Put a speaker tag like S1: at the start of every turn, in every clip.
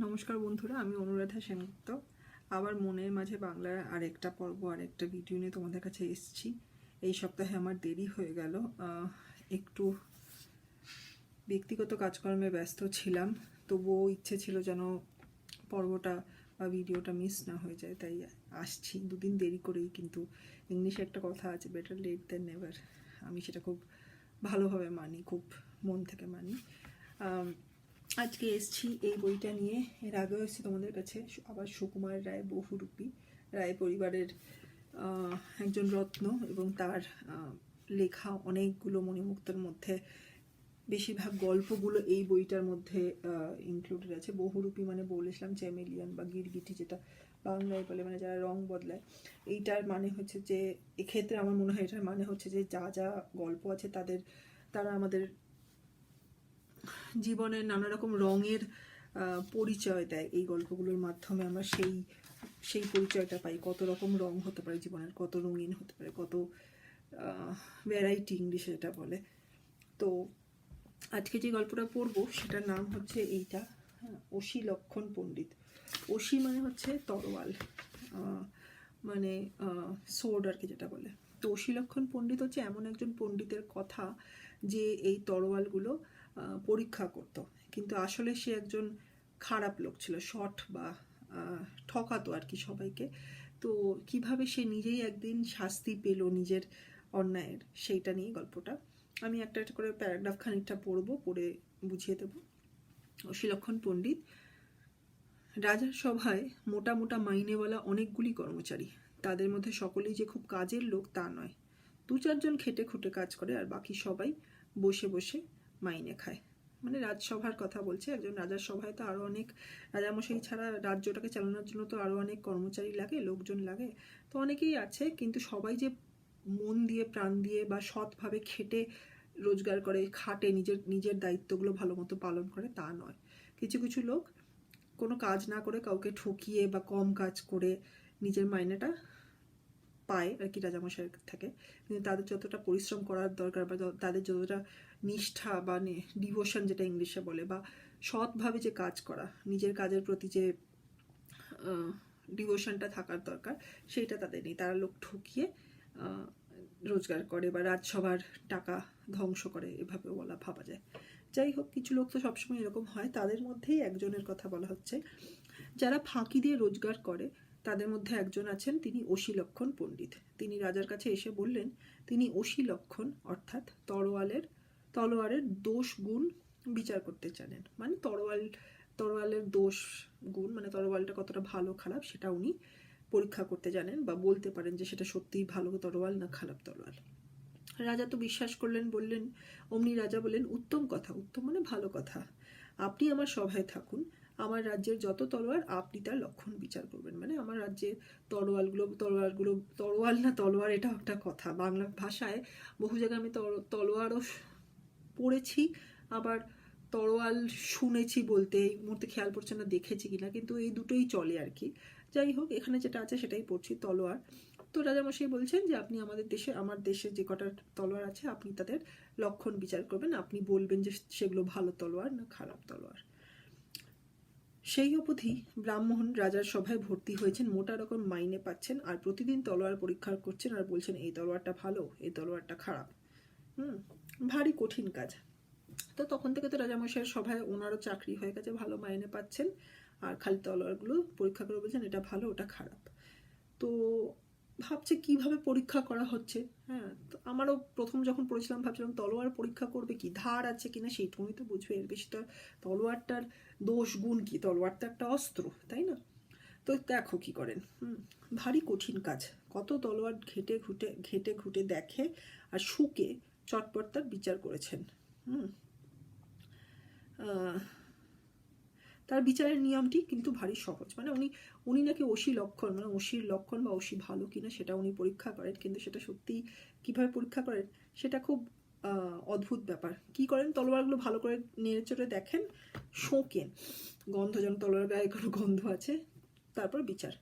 S1: নমস্কার বন্ধুরা, আমি অনুরাধা সেনগুপ্ত। আবার মনের মাঝে বাংলার আরেকটা পর্ব, আরেকটা ভিডিও নিয়ে তোমাদের কাছে এসেছি। এই সপ্তাহে আমার দেরি হয়ে গেল, একটু ব্যক্তিগত কাজকর্মে ব্যস্ত ছিলাম। তবুও ইচ্ছে ছিল যেন পর্বটা বা ভিডিওটা মিস না হয়ে যায়, তাই আসছি দুদিন দেরি করেই। কিন্তু ইংলিশে একটা কথা আছে, বেটার লেট দ্যান নেভার। আমি সেটা খুব ভালোভাবে মানি, খুব মন থেকে মানি। আজকে এসছি এই বইটা নিয়ে। এর আগেও এসছি তোমাদের কাছে, আবার সুকুমার রায় বহুরূপী। রায় পরিবারের একজন রত্ন এবং তার লেখা অনেকগুলো মণিমুক্তার মধ্যে বেশিরভাগ গল্পগুলো এই বইটার মধ্যে ইনক্লুডেড আছে। বহুরূপী মানে বলেছিলাম চ্যামেলিয়ান বা গিরগিটি, যেটা বাংলায় বলে মানে যারা রং বদলায়। এইটার মানে হচ্ছে যে, এক্ষেত্রে আমার মনে হয় এটার মানে হচ্ছে যে যা যা গল্প আছে তারা আমাদের জীবনের নানা রকম রঙের পরিচয় দেয়। এই গল্পগুলোর মাধ্যমে আমরা সেই পরিচয়টা পাই। কত রকম রং হতে পারে জীবনের, কত রঙিন হতে পারে, কত ভ্যারাইটি ইংলিশে এটা বলে। তো আজকে যে গল্পটা পড়বো সেটার নাম হচ্ছে এইটা, অসি লক্ষণ পণ্ডিত। অসি মানে হচ্ছে তরোয়াল, মানে সোর্ড আর কি যেটা বলে। তো অসি লক্ষণ পণ্ডিত হচ্ছে এমন একজন পণ্ডিতের কথা যে এই তরোয়ালগুলো পরীক্ষা করত। কিন্তু আসলে সে একজন খারাপ লোক ছিল, শট বা ঠকাতো আর কি সবাইকে। তো কিভাবে সে নিজেই একদিন শাস্তি পেল নিজের অন্যায়ের, সেইটা নিয়ে গল্পটা। আমি একটা একটা করে প্যারাগ্রাফ খানিকটা পড়বো, পড়ে বুঝিয়ে দেব। অসিলক্ষণ পণ্ডিত। রাজার সভায় মোটা মোটা মাইনেওয়ালা অনেকগুলি কর্মচারী। তাদের মধ্যে সকলেই যে খুব কাজের লোক তা নয়। দু চারজন খেটে খুঁটে কাজ করে, আর বাকি সবাই বসে বসে মাইনে খায়। মানে রাজসভার কথা বলছে। একজন রাজার সভায় তো আরও অনেক, রাজামশাই ছাড়া রাজ্যটাকে চালানোর জন্য তো আরও অনেক কর্মচারী লাগে, লোকজন লাগে। তো অনেকেই আছে, কিন্তু সবাই যে মন দিয়ে, প্রাণ দিয়ে বা সৎভাবে খেটে রোজগার করে, খাটে, নিজের দায়িত্বগুলো ভালো মতো পালন করে তা নয়। কিছু কিছু লোক কোনো কাজ না করে, কাউকে ঠকিয়ে বা কম কাজ করে নিজের মাইনেটা পায় আর কি রাজামশাইয়ের থেকে। কিন্তু তাদের যতটা পরিশ্রম করার দরকার, বা তাদের যতটা নিষ্ঠা বা ডিভোশন যেটা ইংলিশে বলে, বা সৎভাবে যে কাজ করা, নিজের কাজের প্রতি যে ডিভোশনটা থাকার দরকার, সেইটা তাদের নেই। তারা লোক ঠকিয়ে রোজগার করে বা রাজসভার টাকা ধ্বংস করে, এভাবেও ভাবা যায়। যাই হোক, কিছু লোক তো সবসময় এরকম হয়। তাদের মধ্যেই একজনের কথা বলা হচ্ছে, যারা ফাঁকি দিয়ে রোজগার করে। তাদের মধ্যে একজন আছেন, তিনি অসিলক্ষণ পণ্ডিত। তিনি রাজার কাছে এসে বললেন, তিনি অসিলক্ষণ অর্থাৎ তলোয়ারের দোষ গুণ বিচার করতে জানেন। মানে তরোয়ালের দোষ গুণ, মানে তরোয়ালটা কতটা ভালো খারাপ সেটা উনি পরীক্ষা করতে জানেন, বা বলতে পারেন যে সেটা সত্যিই ভালো তরোয়াল না খারাপ তরোয়াল। রাজা তো বিশ্বাস করলেন, বললেন। অমনি রাজা বললেন, উত্তম কথা, উত্তম মানে ভালো কথা। আপনি আমার সভায় থাকুন। আমার রাজ্যের যত তলোয়ার আপনি তার লক্ষণ বিচার করবেন। মানে আমার রাজ্যের তলোয়ার না তলোয়ার, এটা একটা কথা। বাংলা ভাষায় বহু জায়গায় আমি তলোয়ারও পড়েছি, আবার তরোয়াল শুনেছি বলতে, এই মুহূর্তে খেয়াল পড়ছে না দেখেছি কিনা, কিন্তু এই দুটোই চলে আর কি। যাই হোক, এখানে যেটা আছে সেটাই পড়ছি, তলোয়ার। তো রাজামশাই বলছেন যে আপনি আমার দেশে যে কটা তলোয়ার আছে আপনি তাদের লক্ষণ বিচার করবেন। আপনি বলবেন যে সেগুলো ভালো তলোয়ার না খারাপ তলোয়ার। সেই অবধি ব্রাহ্মণ রাজার সভায় ভর্তি হয়েছেন, মোটা রকম মাইনে পাচ্ছেন, আর প্রতিদিন তলোয়ার পরীক্ষা করছেন আর বলছেন এই তলোয়ারটা ভালো, এই তলোয়ারটা খারাপ। ভারী কঠিন কাজ। তো তখন থেকে তো রাজামশাইয়ের সভায় ওনারও চাকরি হয়ে গেছে, ভালো মাইনে পাচ্ছেন, আর খালি তলোয়ারগুলো পরীক্ষা করে বলছেন এটা ভালো ওটা খারাপ। তো ভাবছে কিভাবে পরীক্ষা করা হচ্ছে। হ্যাঁ, তো আমারও প্রথম যখন পড়েছিলাম ভাবছিলাম তলোয়ার পরীক্ষা করবে কি, ধার আছে কিনা সেইটুকুই তো বুঝবে, এর বেশি তো তলোয়ারটার দোষ গুণ কি, তলোয়ার তো একটা অস্ত্র, তাই না? তো দেখো কি করেন। ভারী কঠিন কাজ। কত তলোয়ার ঘেটে ঘুটে দেখে আর শুকে চটপট তার বিচার করেছেন। তার বিচারের নিয়মটি কিন্তু ভারী সহজ। মানে উনি নাকি অসি লক্ষণ, মানে অসির লক্ষণ বা অসি ভালো কিনা সেটা উনি পরীক্ষা করেন, কিন্তু সেটা সত্যি কিভাবে পরীক্ষা করেন সেটা খুব অদ্ভুত ব্যাপার। কি করেন, তলোয়ারগুলো ভালো করে নেড়ে চড়ে দেখেন, শোকেন, গন্ধ যেন তলোয়ার গায়ে কোনো গন্ধ আছে, তারপর বিচার।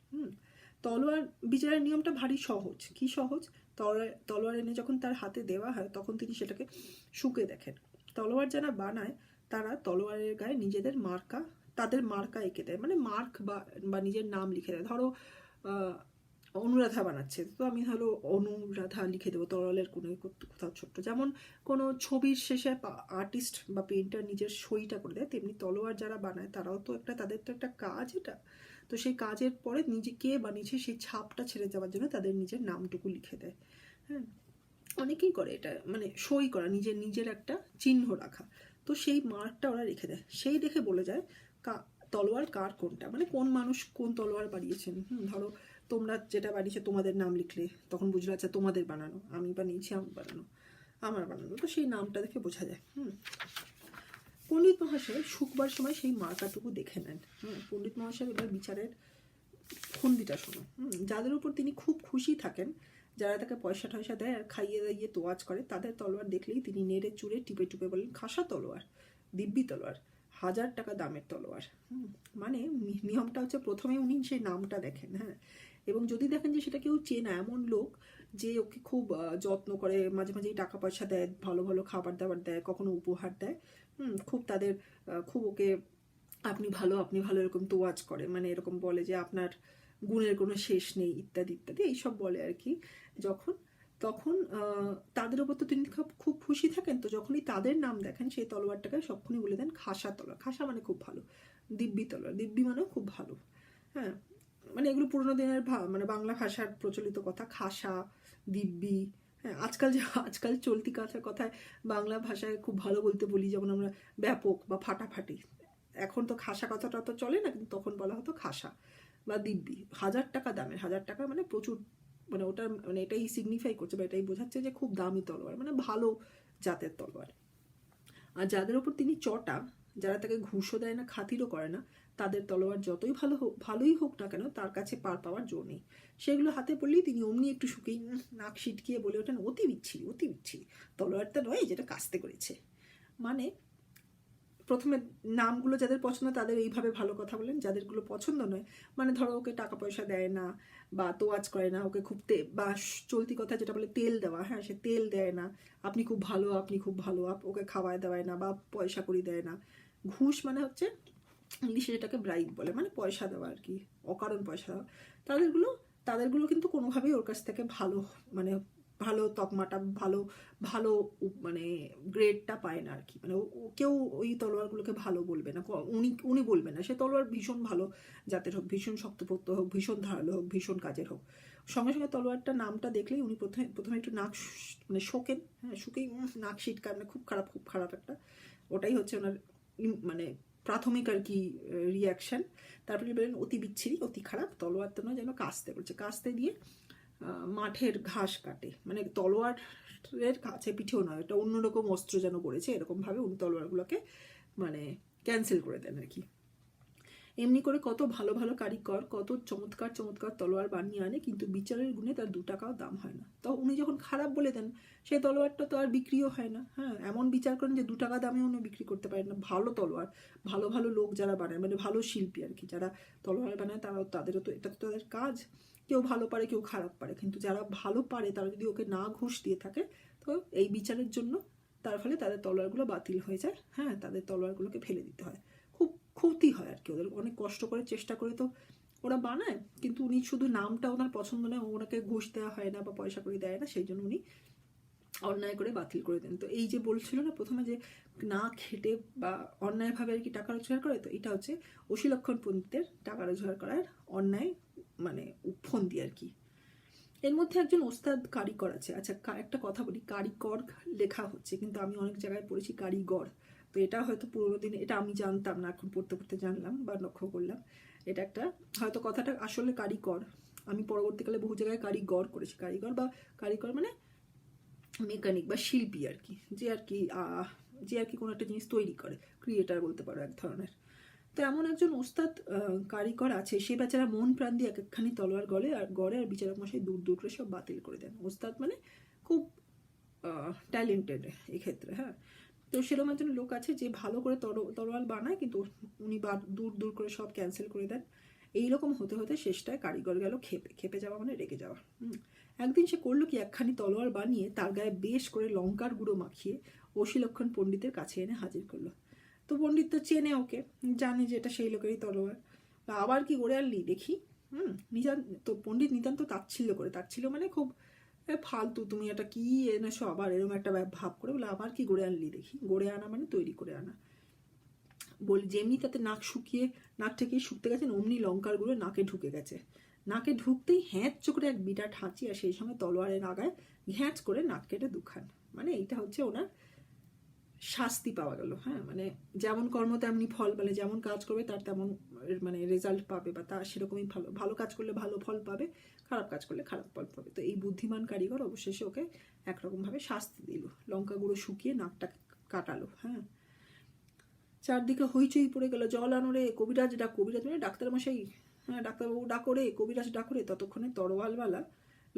S1: তলোয়ার বিচারের নিয়মটা ভারী সহজ। কি সহজ? তলোয়ার এনে যখন তার হাতে দেওয়া হয় তখন তিনি সেটাকে শুকে দেখেন। তলোয়ার যারা বানায় তারা তলোয়ারের গায়ে নিজেদের মার্কা তাদের মার্কা এঁকে দেয়, মানে মার্ক বা নিজের নাম লিখে দেয়। ধরো অনুরাধা বানাচ্ছে, তো আমি হলো অনুরাধা লিখে দেবো তরলের কোনো কোথাও ছোট্ট। যেমন কোনো ছবির শেষে আর্টিস্ট বা পেইন্টার নিজের সইটা করে দেয়, তেমনি তলোয়ার যারা বানায় তারাও তো তাদের তো একটা কাজ এটা। তো সেই কাজের পরে নিজে কে বানিয়েছে সেই ছাপটা ছেড়ে যাওয়ার জন্য তাদের নিজের নামটুকু লিখে দেয়। হ্যাঁ, অনেকেই করে এটা, মানে সই করা, নিজের একটা চিহ্ন রাখা। তো সেই মার্কটা ওরা রেখে দেয়, সেই দেখে বলে যায় তলোয়ার কার কোনটা, মানে কোন মানুষ কোন তলোয়ার বানিয়েছেন। ধরো তোমরা যেটা বানিয়েছো তোমাদের নাম লিখলে, তখন বুঝলো আচ্ছা তোমাদের বানানো, আমি বানিয়েছি আমার বানানো, তো সেই নামটা দেখে বোঝা যায়। পণ্ডিত মহাশয় শুকবার সময় সেই মার্কাটুকু দেখে নেন। পণ্ডিত মহাশয় এবার বিচারের ফন্দিটা শোনো। যাদের উপর তিনি খুব খুশি থাকেন, যারা তাকে পয়সা টয়সা দেয় আর খাইয়ে দাইয়ে তোয়াজ করে, তাদের তলোয়ার দেখলেই তিনি নেড়ে চুড়ে টিপে টুপে বলেন, খাসা তলোয়ার, দিব্যি তলোয়ার, 1000 টাকা দামের তলোয়ার। মানে নিয়মটা হচ্ছে প্রথমে উনি সেই নামটা দেখেন, হ্যাঁ, এবং যদি দেখেন যে সেটা কেউ চেনা এমন লোক যে ওকে খুব যত্ন করে, মাঝে মাঝেই টাকা পয়সা দেয়, ভালো ভালো খাবার দাবার দেয়, কখনো উপহার দেয়, খুব তাদের খুব ওকে আপনি ভালো এরকম তোয়াজ করে, মানে এরকম বলে যে আপনার গুণের কোনো শেষ নেই, ইত্যাদি ইত্যাদি এইসব বলে আর কি। তখন তাদের উপর তো তিনি খুব খুশি থাকেন, তো যখনই তাদের নাম দেখেন সেই তলোয়ারটাকে সবক্ষণই বলে দেন খাসা তলোয়ার। খাসা মানে খুব ভালো, দিব্যি তলোয়ার, দিব্যি মানেও খুব ভালো। হ্যাঁ, মানে এগুলো পুরোনো দিনের মানে বাংলা ভাষার প্রচলিত কথা, খাসা, দিব্যি। হ্যাঁ, আজকাল চলতি কথায় বাংলা ভাষায় খুব ভালো বলতে বলি, যেমন আমরা ব্যাপক বা ফাটাফাটি। এখন তো খাসা কথাটা তো চলে না, কিন্তু তখন বলা হতো খাসা বা দিব্যি। 1000 টাকা দামের, 1000 টাকা মানে প্রচুর, মানে ওটা মানে এটাই সিগনিফাই করছে বা এটাই বোঝাচ্ছে যে খুব দামি তলোয়ার, মানে ভালো জাতের তলোয়ার। আর যাদের ওপর তিনি চটা, যারা তাকে ঘুষও দেয় না, খাতিরও করে না, তাদের তলোয়ার যতই ভালোই হোক না কেন, তার কাছে পার পাওয়ার জো নেই। সেগুলো হাতে পড়লেই তিনি অমনি একটু শুকিয়ে নাক সিটকিয়ে বলে ওঠেন, অতি বিচ্ছিরি, তলোয়ারটা নয় যেটা কাস্তে করেছে। মানে প্রথমে নামগুলো যাদের পছন্দ তাদের এইভাবে ভালো কথা বলেন, যাদেরগুলো পছন্দ নয়, মানে ধরো ওকে টাকা পয়সা দেয় না বা তোয়াজ করে না, ওকে খুব বা চলতি কথা যেটা বলে তেল দেওয়া, হ্যাঁ, সে তেল দেয় না, আপনি খুব ভালো, ওকে খাওয়ায় দেওয়ায় না বা পয়সা করি দেয় না। ঘুষ মানে হচ্ছে ইংলিশে যেটাকে ব্রাইব বলে, মানে পয়সা দেওয়া আর কি, অকারণ পয়সা দেওয়া। তাদেরগুলো কিন্তু কোনোভাবেই ওর কাছ থেকে মানে ভালো তকমাটা, ভালো মানে গ্রেডটা পায় না আর কি। মানে কেউ ওই তলোয়ারগুলোকে ভালো বলবে না, উনি বলবেন না। সে তলোয়ার ভীষণ ভালো জাতের হোক, ভীষণ শক্তপোক্ত হোক, ভীষণ ধারালো হোক, ভীষণ কাজের হোক, সঙ্গে সঙ্গে তলোয়ারটা নামটা দেখলেই উনি প্রথমে একটু নাক মানে শোকেন, হ্যাঁ, শুকেই নাক সিটকা, মানে খুব খারাপ একটা, ওটাই হচ্ছে ওনার মানে প্রাথমিক আর কি রিয়াকশান। তারপরে বলেন অতি বিচ্ছিরি, অতি খারাপ, তলোয়ার তো নয় যেন কাস্তে করছে, কাস্তে দিয়ে মাঠের ঘাস কাটে, মানে তলোয়ারের কাছে পিঠেও নয়, এটা অন্যরকম অস্ত্র যেন করেছে, এরকমভাবে উনি তলোয়ারগুলোকে মানে ক্যান্সেল করে দেন আর কি। এমনি করে কত ভালো কারিগর কত চমৎকার তলোয়ার বানিয়ে আনে, কিন্তু বিচারের গুণে তার 2 টাকাও দাম হয় না। তো উনি যখন খারাপ বলে দেন, সেই তলোয়ারটা তো আর বিক্রিও হয় না। হ্যাঁ, এমন বিচার করেন যে 2 টাকা দামে উনি বিক্রি করতে পারেন না। ভালো তলোয়ার, ভালো লোক যারা বানায়, মানে ভালো শিল্পী আর কি, যারা তলোয়ার বানায়, তাদেরও তো এটা তো তাদের কাজ। কেউ ভালো পারে, কেউ খারাপ পারে, কিন্তু যারা ভালো পারে তারা যদি ওকে না ঘুষ দিয়ে থাকে, তো এই বিচারের জন্য তার ফলে তাদের তলোয়ারগুলো বাতিল হয়ে যায়। হ্যাঁ, তাদের তলোয়ারগুলোকে ফেলে দিতে হয়, খুব ক্ষতি হয় আর কি। ওদের অনেক কষ্ট করে চেষ্টা করে তো ওরা বানায়, কিন্তু উনি শুধু নামটা ওনার পছন্দ নয়, ওনাকে ঘুষ দেওয়া হয় না বা পয়সা করে দেয় না, সেই জন্য উনি অন্যায় করে বাতিল করে দেন। তো এই যে বলছিল না প্রথমে যে না খেটে বা অন্যায়ভাবে আর কি টাকা রোজগার করে, তো এটা হচ্ছে অশীলক্ষণ পণ্ডিতের টাকা রোজগার করার অন্যায় মানে ফন্দি আর কি। এর মধ্যে একজন ওস্তাদ কারিগর আছে। আচ্ছা, একটা কথা বলি, কারিগর লেখা হচ্ছে, কিন্তু আমি অনেক জায়গায় পড়েছি কারিগর। তো এটা হয়তো পুরোনো দিনে, এটা আমি জানতাম না, এখন পড়তে জানলাম বা লক্ষ্য করলাম। এটা একটা হয়তো কথাটা আসলে কারিগর, আমি পরবর্তীকালে বহু জায়গায় কারিগর করেছি। কারিগর মানে মেকানিক বা শিল্পী আর কি, যে আর কি কোনো একটা জিনিস তৈরি করে, ক্রিয়েটার বলতে পারো এক ধরনের। তো এমন একজন ওস্তাদ কারিগর আছে, সে বেচারা মন প্রাণ দিয়ে একখানি তলোয়ার গড়ে আর বিচারক মশাই দূর করে সব বাতিল করে দেন। ওস্তাদ মানে খুব ট্যালেন্টেড এক্ষেত্রে। হ্যাঁ, তো সেরকম একজন লোক আছে যে ভালো করে তলোয়ার বানায়, কিন্তু উনি দূর করে সব ক্যান্সেল করে দেন। এইরকম হতে শেষটায় কারিগর গেল খেপে যাওয়া, মানে রেগে যাওয়া। একদিন সে করলো কি, একখানি তলোয়ার বানিয়ে তার গায়ে বেশ করে লঙ্কার গুঁড়ো মাখিয়ে অশীলক্ষণ পণ্ডিতের কাছে এনে হাজির করলো। তো পণ্ডিত তো চেনে ওকে, জানে যে এটা সেই লোকেরই তলোয়ার। আবার কি করে আনলি দেখি। তো পণ্ডিত নিতান্ত তাচ্ছিল্য করে, তাচ্ছিল্য মানে খুব ফালতু, তুমি এটা কি এনেছো আবার, এরকম একটা ভাব করে বলে আবার কি গড়ে আনলি দেখি। গড়ে আনা মানে তৈরি করে আনা। বলি যেমনি তাতে নাক শুকিয়ে, নাক থেকেই শুকতে গেছেন, অমনি লঙ্কার গুলো নাকে ঢুকে গেছে। নাকে ঢুকতেই হ্যাঁচ করে এক বিরাট হাঁচি, আর সেই সময় তলোয়ারের আগায় ঘ্যাঁচ করে নাক কেটে দুখান। মানে এইটা হচ্ছে ওনার শাস্তি পাওয়া গেল। হ্যাঁ, মানে যেমন কর্ম তেমনি ফল, মানে যেমন কাজ করবে তার তেমন মানে রেজাল্ট পাবে, বা তার সেরকমই ভালো, ভালো কাজ করলে ভালো ফল পাবে, খারাপ কাজ করলে খারাপ ফল পাবে। তো এই বুদ্ধিমান কারিগর অবশেষে ওকে একরকমভাবে শাস্তি দিল, লঙ্কা গুঁড়ো শুকিয়ে নাকটা কাটালো। হ্যাঁ, চারদিকে হইচই পড়ে গেল, জল আনো রে, কবিরাজ ডাক, কবিরাজ মানে ডাক্তারমশাই, হ্যাঁ ডাক্তারবাবু ডাকো রে, কবিরাজ ডাকো রে। ততক্ষণে তরোয়ালওয়ালা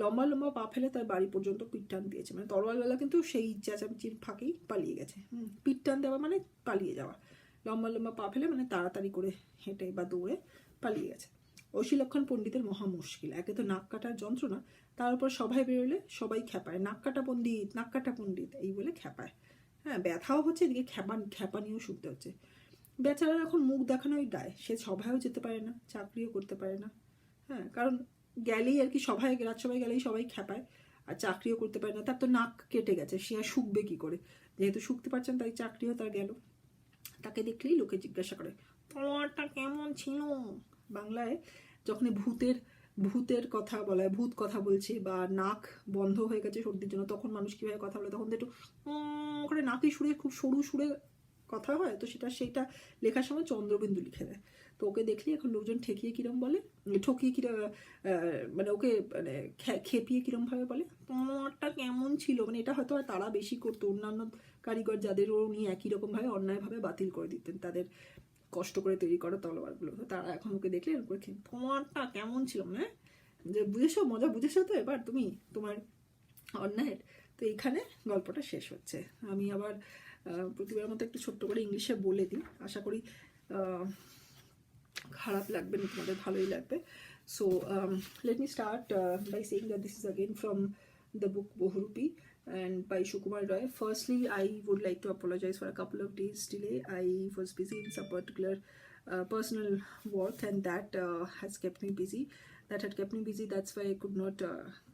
S1: লম্বা লম্বা পা ফেলে তার বাড়ি পর্যন্ত পিঠ টান দিয়েছে। মানে তরোয়ালওয়ালা কিন্তু সেই চেঁচামেচির ফাঁকেই পালিয়ে গেছে। পিঠ টান দেওয়া মানে পালিয়ে যাওয়া, লম্বা লম্বা পা ফেলে মানে তাড়াতাড়ি করে হেঁটে বা দৌড়ে পালিয়ে গেছে। অশীলক্ষণ পণ্ডিতের মহা মুশকিল, একে তো নাক কাটার যন্ত্রণা, তার উপর সবাই বেরোলে সবাই খ্যাপায়, নাক কাটা পণ্ডিত, নাক কাটা পণ্ডিত এই বলে খ্যাপায়। হ্যাঁ, ব্যথাও হচ্ছে, এদিকে খ্যাপানিও শুনতে হচ্ছে। বেচারার এখন মুখ দেখানোই দায়, সে সভায়ও যেতে পারে না, চাকরিও করতে পারে না। হ্যাঁ, কারণ গেলেই আর কি সভায়, রাজসভায় গেলেই সবাই খ্যাপায়, আর চাকরিও করতে পারে না। তার তো নাক কেটে গেছে, সে আর শুকবে কি করে, যেহেতু শুকতে পারছেন তাই চাকরিও তার গেল। তাকে দেখলেই লোকে জিজ্ঞাসা করে তলোয়ারটা কেমন ছিল। বাংলায় যখনই ভূতের কথা বলা হয়, ভূত কথা বলছে, বা নাক বন্ধ হয়ে গেছে সর্দির জন্য, তখন মানুষ কীভাবে কথা বলে, তখন তো একটু করে নাকি সুরে, খুব সরু সুরে কথা হয়। তো সেটা লেখার সময় চন্দ্রবিন্দু লিখে দেয়। তো ওকে দেখলেই এখন লোকজন ঠেকিয়ে কিরম বলে, ঠকিয়ে কিরম, মানে ওকে মানে খেপিয়ে কিরমভাবে বলে তোমারটা কেমন ছিল। মানে এটা হয়তো আর তারা বেশি করতো, অন্যান্য কারিগর যাদেরও উনি একই রকমভাবে অন্যায়ভাবে বাতিল করে দিতেন তাদের কষ্ট করে তৈরি করা তলোয়ারগুলো। তো তারা এখন ওকে দেখলে এরকম করে তোমারটা কেমন ছিল, মানে যে বুঝেছো, মজা বুঝেছো তো এবার তুমি তোমার অন্যায়ের। তো এইখানে গল্পটা শেষ হচ্ছে। আমি আবার প্রতিবার মতো একটু ছোট্ট করে ইংলিশে বলে দিই, আশা করি খারাপ লাগবে না, তোমাদের ভালোই লাগবে। So let me start by saying that this is again from the book Bohurupi and by Sukumar Roy. Firstly, I would like to apologize for a couple of days delay. I was busy in some particular personal work, and that has kept me busy. That had kept me busy. That's why I could not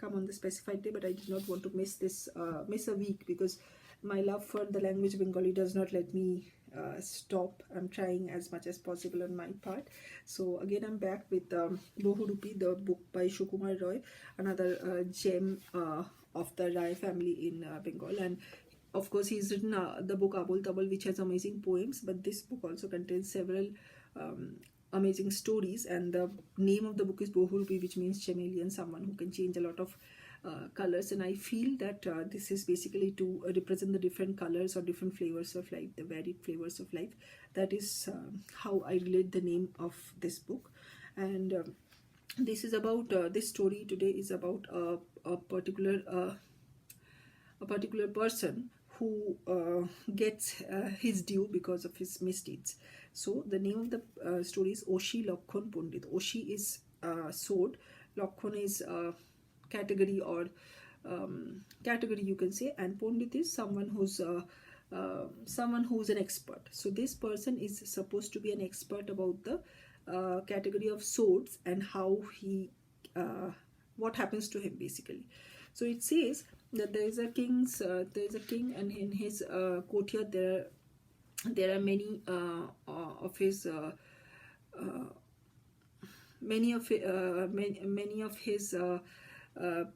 S1: come on the specified day. But I did not want to miss a week, because my love for the language Bengali does not let me stop. I'm trying as much as possible on my part. So again, I'm back with Bohurupi, the book by Sukumar Roy, another gem of the Rai family in Bengal. And of course, he's written the book Abul Tabul, which has amazing poems, but this book also contains several amazing stories. And the name of the book is Bohurupi, which means chameleon, someone who can change a lot of colors. And I feel that this is basically to represent the different colors or different flavors of life, the varied flavors of life. That is how I relate the name of this book. And this is about this story today is about a particular person who gets his due because of his misdeeds. So the name of the story is Oshi Lakhon Pandit. Oshi is sword, Lakhon is category, or category you can say, and Pandit is someone who's an expert. So this person is supposed to be an expert about the category of swords and how he what happens to him basically. So it says that there is a king, and in his courtyard there are many of his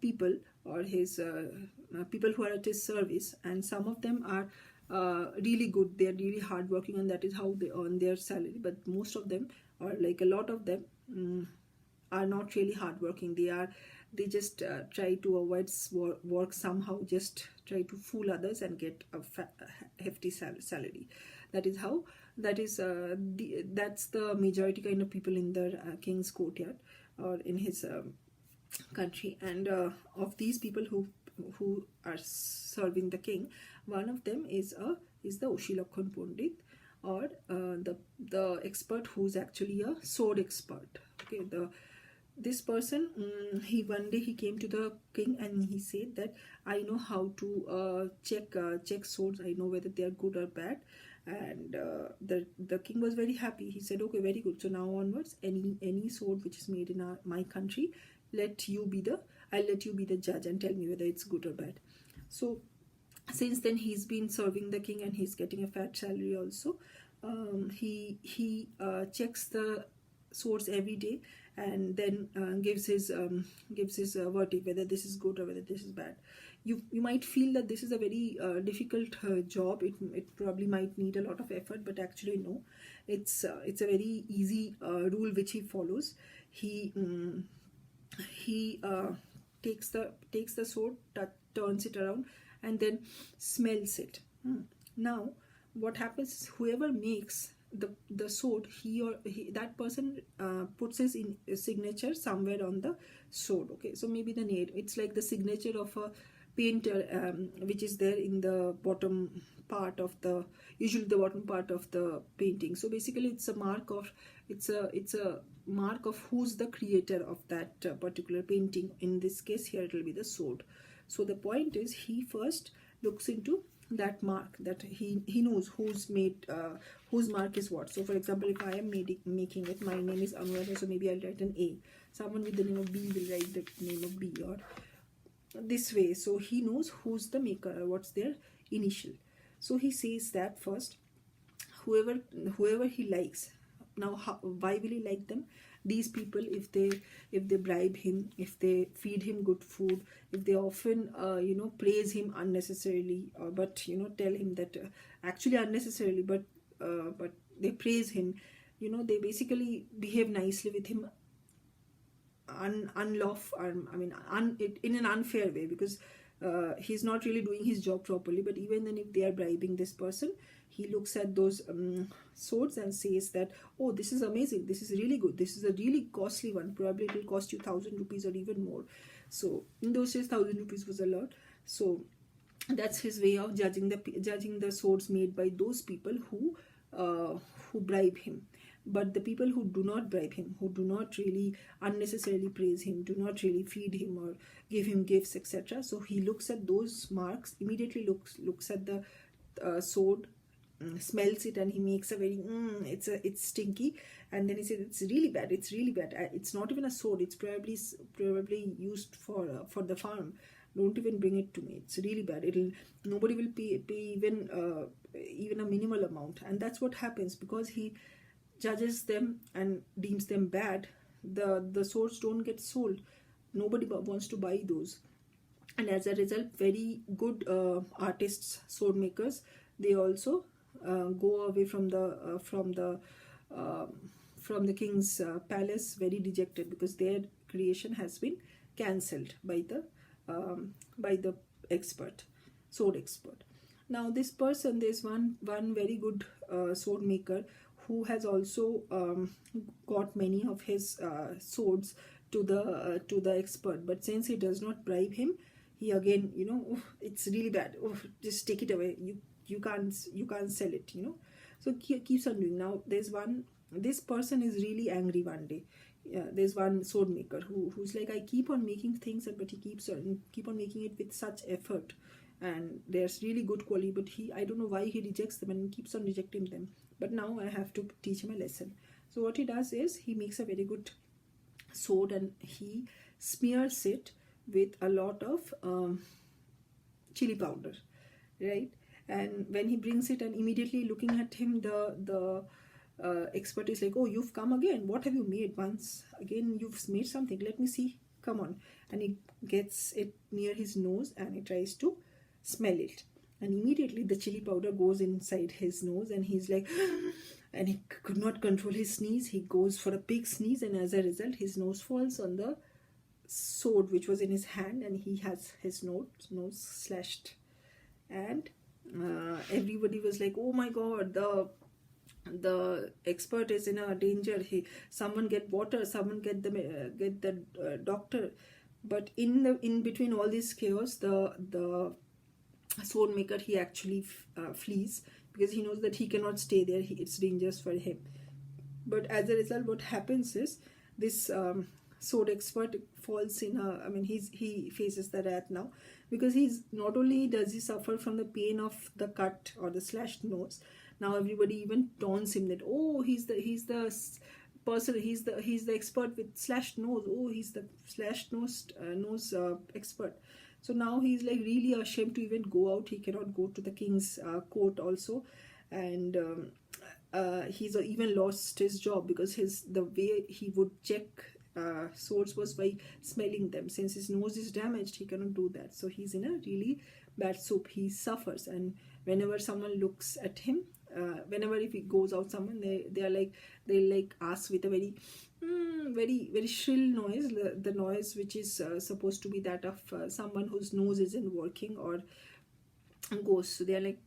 S1: people, or his people who are at his service, and some of them are really good, they are really hardworking, and that is how they earn their salary. But most of them, or like a lot of them, are not really hardworking. They just try to avoid work somehow, just try to fool others and get a hefty salary. That's the majority kind of people in the king's courtyard, or in his country. And of these people who are serving the king, one of them is the Oshi Lakhon Pandit, or the expert who's actually a sword expert. Okay, this person, one day he came to the king and he said that I know how to check swords. I know whether they are good or bad, And the king was very happy. He said, okay, very good. So now onwards, any sword which is made in my country, I'll let you be the judge and tell me whether it's good or bad. So since then he's been serving the king and he's getting a fat salary also. He checks the swords every day, and then gives his verdict whether this is good or whether this is bad. You might feel that this is a very difficult job. It probably might need a lot of effort, but actually no, it's a very easy rule which he follows. He takes the sword, turns it around, and then smells it. Now what happens is, whoever makes the sword, that person puts his signature somewhere on the sword. Okay, so maybe the nail, it's like the signature of a painter, which is there in the bottom part of the, usually the bottom part of the painting. So basically it's a mark of who's the creator of that particular painting. In this case here it will be the sword. So the point is, he first looks into that mark, that he knows whose mark is what. So for example, if I am making it, my name is Anuradha, so maybe I'll write an A. Someone with the name of B will write the name of B, or this way. So he knows who's the maker, or what's their initial. So he says that first, whoever he likes. Now why will he like them? These people, if they bribe him, if they feed him good food, if they often praise him unnecessarily, but tell him that actually unnecessarily, but they praise him, they basically behave nicely with him, in an unfair way, because he's not really doing his job properly. But even then, if they are bribing this person, he looks at those swords and says that, oh, this is amazing, this is really good, this is a really costly one, probably it will cost you 1,000 rupees or even more. So in those days 1,000 rupees was a lot. So that's his way of judging the swords made by those people who bribe him. But the people who do not bribe him, who do not really unnecessarily praise him, do not really feed him or give him gifts, etc., so he looks at those marks, immediately looks at the sword, smells it, and he makes a very it's stinky, and then he says, it's really bad, it's not even a sword, it's probably used for the farm, don't even bring it to me, it's really bad, nobody will pay even a minimal amount. And that's what happens, because he judges them and deems them bad. The swords don't get sold, nobody wants to buy those. And as a result, very good artists, sword makers, they also go away from the king's palace very dejected, because their creation has been cancelled by the sword expert. Now this person, there's one very good sword maker who has also got many of his swords to the expert, but since he does not bribe him, he again, it's really bad, just take it away, you can't sell it, so keeps on doing. Now this person is really angry one day. There's one sword maker who's like, I keep on making things, but he keep on making it with such effort, and there's really good quality, but I don't know why he rejects them and keeps on rejecting them. But now I have to teach him a lesson. So what he does is, he makes a very good sword and he smears it with a lot of chili powder, right? And when he brings it, and immediately looking at him, the expert is like, oh, you've come again, what have you made? Once again you've made something, let me see, come on. And he gets it near his nose and he tries to smell it, and immediately the chili powder goes inside his nose, and he's like and he could not control his sneeze. He goes for a big sneeze, and as a result his nose falls on the sword which was in his hand, and he has his nose slashed. And everybody was like, oh my god, the expert is in a danger, someone get water, someone get the doctor. But in between all this chaos, the sword maker, he actually flees, because he knows that he cannot stay there, it's dangerous for him. But as a result, what happens is, this sword expert falls in he faces the wrath now, because he's not only does he suffer from the pain of the cut or the slashed nose, Now everybody even taunts him that, oh, he's the person, he's the expert with slashed nose, oh, he's the slashed nose expert. So now he's like really ashamed to even go out. He cannot go to the king's court also, and he's even lost his job because the way he would check swords was by smelling them. Since his nose is damaged, he cannot do that. So he's in a really bad soup. He suffers, and whenever someone looks at him, whenever if he goes out, someone they ask with a very very shrill noise, the noise which is supposed to be that of someone whose nose isn't working or ghost. So they are like,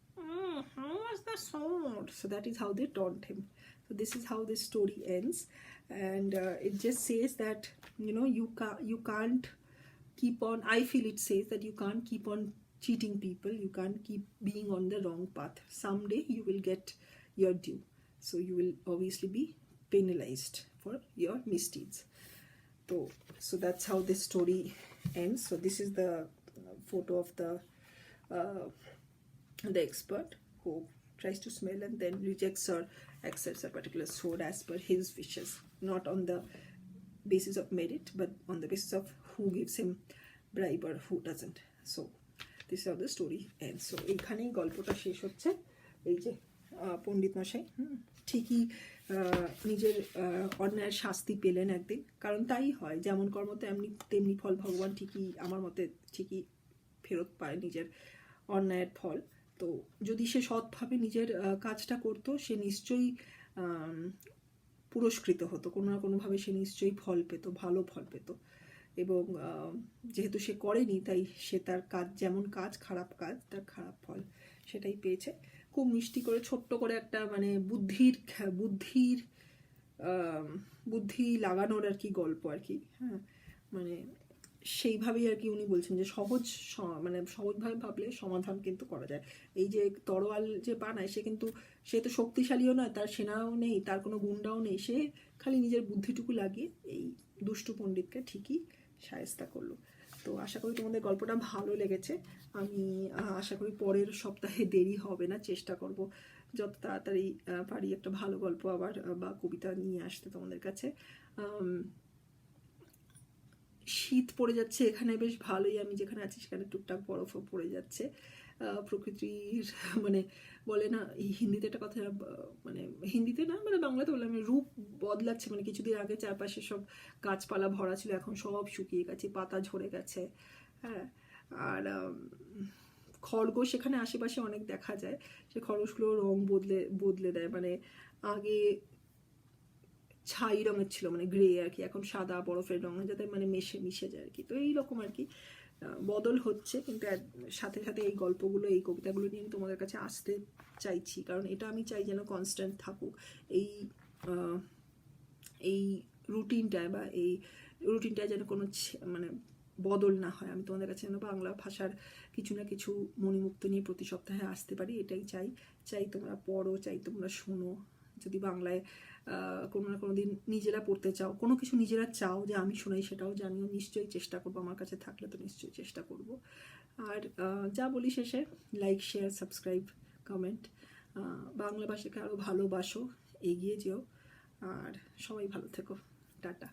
S1: how was the sword? So that is how they taunt him. So this is how this story ends, and it just says that, you know, you can't keep on, I feel it says that you can't keep on cheating people, you can't keep being on the wrong path. Someday you will get your due, so you will obviously be penalized for your misdeeds. So that's how this story ends. So this is the photo of the expert who tries to smell and then rejects or accepts a particular sword as per his wishes, not on the basis of merit but on the basis of who gives him bribe or who doesn't. So this is how the story ends. So এইখানেই গল্পটা শেষ হচ্ছে। এই যে পণ্ডিত মশাই ঠিকই নিজের অন্যায়ের শাস্তি পেলেন একদিন, কারণ তাই হয়, যেমন কর্ম তেমনি ফল, ভগবান ঠিকই আমার মতে ঠিকই ফেরত পায় নিজের অন্যায়ের ফল। তো যদি সে সৎভাবে নিজের কাজটা করতো, সে নিশ্চয়ই পুরস্কৃত হতো, কোনো না কোনোভাবে সে নিশ্চয়ই ফল পেত, ভালো ফল পেত। এবং যেহেতু সে করেনি, তাই সে তার কাজ, যেমন কাজ খারাপ কাজ, তার খারাপ ফল সেটাই পেয়েছে। খুব মিষ্টি করে ছোট্ট করে একটা মানে বুদ্ধি লাগানোর আর কি গল্প আর কি। হ্যাঁ, মানে সেইভাবেই আর কি উনি বলছেন যে সহজভাবে ভাবলে সমাধান কিন্তু করা যায়। এই যে তরোয়াল যে বানায়, সে তো শক্তিশালীও নয়, তার সেনাও নেই, তার কোনো গুন্ডাও নেই, সে খালি নিজের বুদ্ধিটুকু লাগিয়ে এই দুষ্টু পণ্ডিতকে ঠিকই শায়েস্তা করলো। তো আশা করি তোমাদের গল্পটা ভালো লেগেছে। আমি আশা করি পরের সপ্তাহে দেরি হবে না, চেষ্টা করব যত তাড়াতাড়ি পারি একটা ভালো গল্প আবার বা কবিতা নিয়ে আসতে তোমাদের কাছে। শীত পড়ে যাচ্ছে এখানে বেশ ভালোই, আমি যেখানে আছি সেখানে টুকটাক বরফও পড়ে যাচ্ছে। প্রকৃতির মানে বলে না, হিন্দিতে একটা কথা, মানে হিন্দিতে না মানে বাংলাতে বলে, আমি রূপ বদলাচ্ছে। মানে কিছুদিন আগে চারপাশে সব গাছপালা ভরা ছিল, এখন সব শুকিয়ে গেছে, পাতা ঝরে গেছে। হ্যাঁ, আর খরগোশ এখানে আশেপাশে অনেক দেখা যায়, সে খরগোশগুলো রং বদলে দেয়। মানে আগে ছাই রঙের ছিল, মানে গ্রে আর কি, এখন সাদা বরফের রঙ, যাতে মানে মিশে যায় আর কি। তো এইরকম আর কি বদল হচ্ছে, কিন্তু সাথে সাথে এই গল্পগুলো, এই কবিতাগুলো নিয়ে আমি তোমাদের কাছে আসতে চাইছি, কারণ এটা আমি চাই যেন কনস্ট্যান্ট থাকুক। এই রুটিনটায় বা এই রুটিনটায় যেন কোনো মানে বদল না হয়। আমি তোমাদের কাছে যেন বাংলা ভাষার কিছু না কিছু মণিমুক্ত নিয়ে প্রতি সপ্তাহে আসতে পারি, এটাই চাই তোমরা পড়ো, চাই তোমরা শোনো। যদি বাংলায় কোনো না কোনো দিন নিজেরা পড়তে চাও, কোনো কিছু নিজেরা চাও যে আমি শোনাই, সেটাও জানিও, নিশ্চয়ই চেষ্টা করবো, আমার কাছে থাকলে তো নিশ্চয়ই চেষ্টা করব। আর যা বলি শেষে, like, share, subscribe, comment. Bangla ভাষাকে আরও ভালোবাসো, এগিয়ে যেও, আর সবাই ভালো থেকো। টাটা।